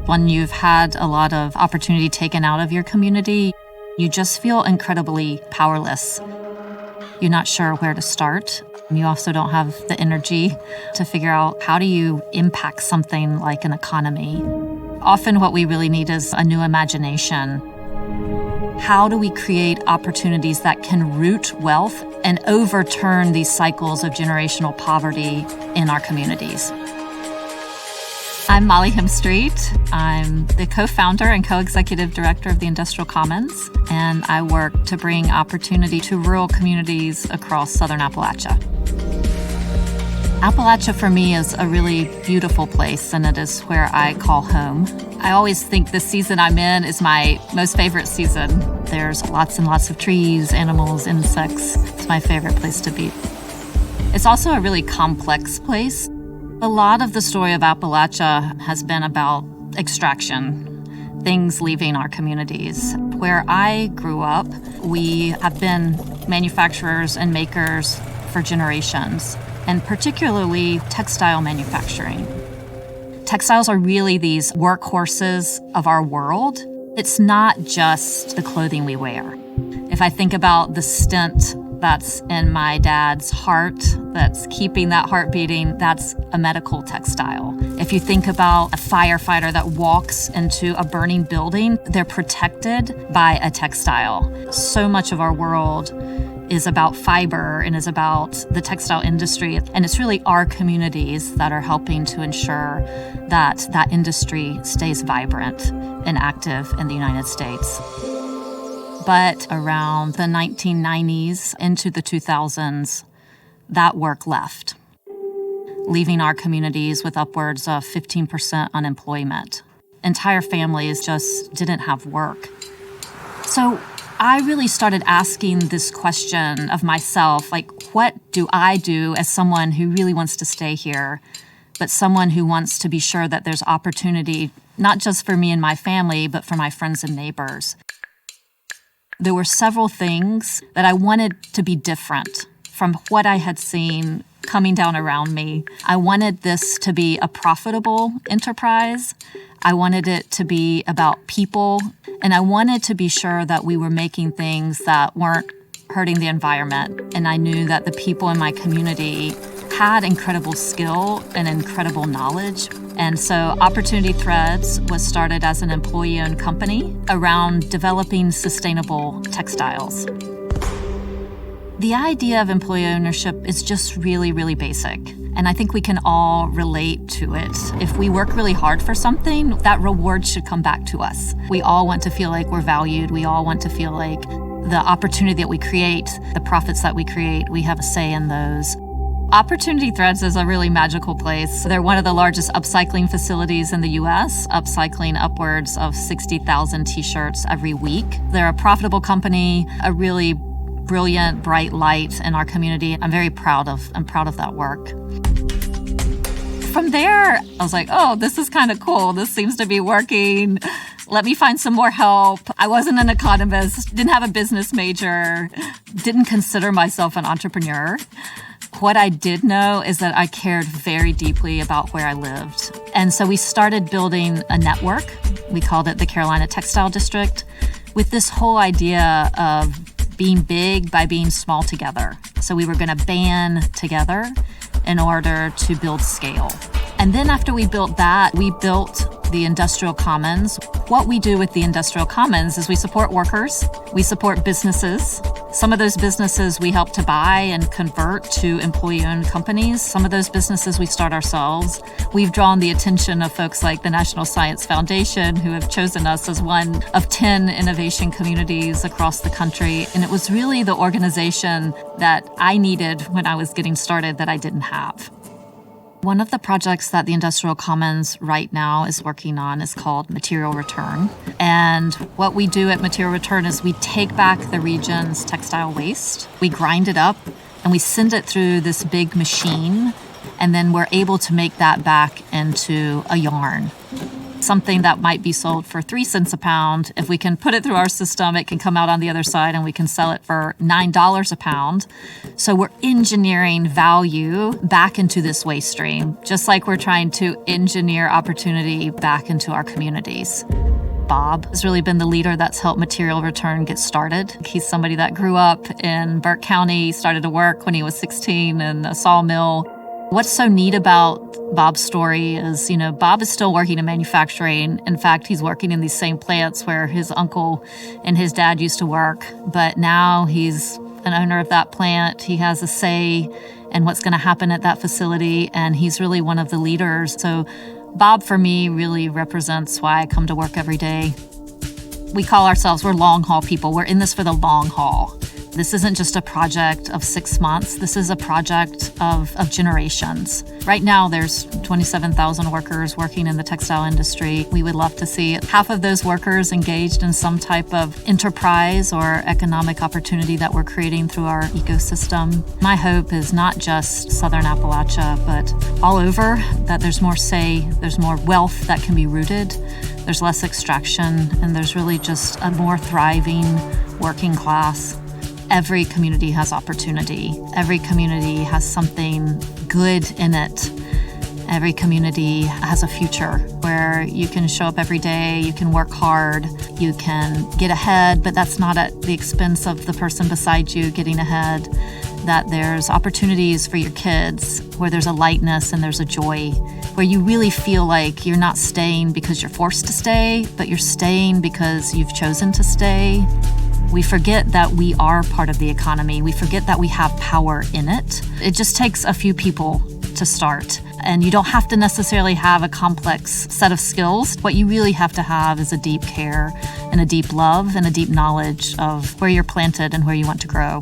When you've had a lot of opportunity taken out of your community, you just feel incredibly powerless. You're not sure where to start. You also don't have the energy to figure out how do you impact something like an economy. Often what we really need is a new imagination. How do we create opportunities that can root wealth and overturn these cycles of generational poverty in our communities? I'm Molly Hemstreet. I'm the co-founder and co-executive director of the Industrial Commons, and I work to bring opportunity to rural communities across Southern Appalachia. Appalachia for me is a really beautiful place, and it is where I call home. I always think the season I'm in is my most favorite season. There's lots and lots of trees, animals, insects. It's my favorite place to be. It's also a really complex place. A lot of the story of Appalachia has been about extraction, things leaving our communities. Where I grew up, we have been manufacturers and makers for generations, and particularly textile manufacturing. Textiles are really these workhorses of our world. It's not just the clothing we wear. If I think about the stent that's in my dad's heart, that's keeping that heart beating, that's a medical textile. If you think about a firefighter that walks into a burning building, they're protected by a textile. So much of our world is about fiber and is about the textile industry. And it's really our communities that are helping to ensure that that industry stays vibrant and active in the United States. But around the 1990s into the 2000s, that work left, leaving our communities with upwards of 15% unemployment. Entire families just didn't have work. So I really started asking this question of myself, like, what do I do as someone who really wants to stay here, but someone who wants to be sure that there's opportunity, not just for me and my family, but for my friends and neighbors? There were several things that I wanted to be different from what I had seen coming down around me. I wanted this to be a profitable enterprise. I wanted it to be about people, and I wanted to be sure that we were making things that weren't hurting the environment. And I knew that the people in my community had incredible skill and incredible knowledge. And so Opportunity Threads was started as an employee-owned company around developing sustainable textiles. The idea of employee ownership is just really, really basic. And I think we can all relate to it. If we work really hard for something, that reward should come back to us. We all want to feel like we're valued. We all want to feel like the opportunity that we create, the profits that we create, we have a say in those. Opportunity Threads is a really magical place. They're one of the largest upcycling facilities in the U.S., upcycling upwards of 60,000 t-shirts every week. They're a profitable company, a really brilliant, bright light in our community. I'm proud of that work. From there, I was like, oh, this is kind of cool. This seems to be working. Let me find some more help. I wasn't an economist, didn't have a business major, didn't consider myself an entrepreneur. What I did know is that I cared very deeply about where I lived. And so we started building a network. We called it the Carolina Textile District, with this whole idea of being big by being small together. So we were going to band together in order to build scale. And then after we built that, we built the Industrial Commons. What we do with the Industrial Commons is we support workers, we support businesses. Some of those businesses we help to buy and convert to employee-owned companies. Some of those businesses we start ourselves. We've drawn the attention of folks like the National Science Foundation, who have chosen us as one of 10 innovation communities across the country. And it was really the organization that I needed when I was getting started that I didn't have. One of the projects that the Industrial Commons right now is working on is called Material Return. And what we do at Material Return is we take back the region's textile waste, we grind it up, and we send it through this big machine, and then we're able to make that back into a yarn. Something that might be sold for 3 cents a pound, if we can put it through our system, it can come out on the other side and we can sell it for $9 a pound. So we're engineering value back into this waste stream, just like we're trying to engineer opportunity back into our communities. Bob has really been the leader that's helped Material Return get started. He's somebody that grew up in Burke County, started to work when he was 16 in a sawmill. What's so neat about Bob's story is, Bob is still working in manufacturing. In fact, he's working in these same plants where his uncle and his dad used to work. But now he's an owner of that plant. He has a say in what's going to happen at that facility, and he's really one of the leaders. So Bob, for me, really represents why I come to work every day. We call ourselves, we're long haul people. We're in this for the long haul. This isn't just a project of 6 months. This is a project of generations. Right now, there's 27,000 workers working in the textile industry. We would love to see half of those workers engaged in some type of enterprise or economic opportunity that we're creating through our ecosystem. My hope is not just Southern Appalachia, but all over, that there's more say, there's more wealth that can be rooted, there's less extraction, and there's really just a more thriving working class. Every community has opportunity. Every community has something good in it. Every community has a future where you can show up every day, you can work hard, you can get ahead, but that's not at the expense of the person beside you getting ahead. That there's opportunities for your kids where there's a lightness and there's a joy, where you really feel like you're not staying because you're forced to stay, but you're staying because you've chosen to stay. We forget that we are part of the economy. We forget that we have power in it. It just takes a few people to start. And you don't have to necessarily have a complex set of skills. What you really have to have is a deep care and a deep love and a deep knowledge of where you're planted and where you want to grow.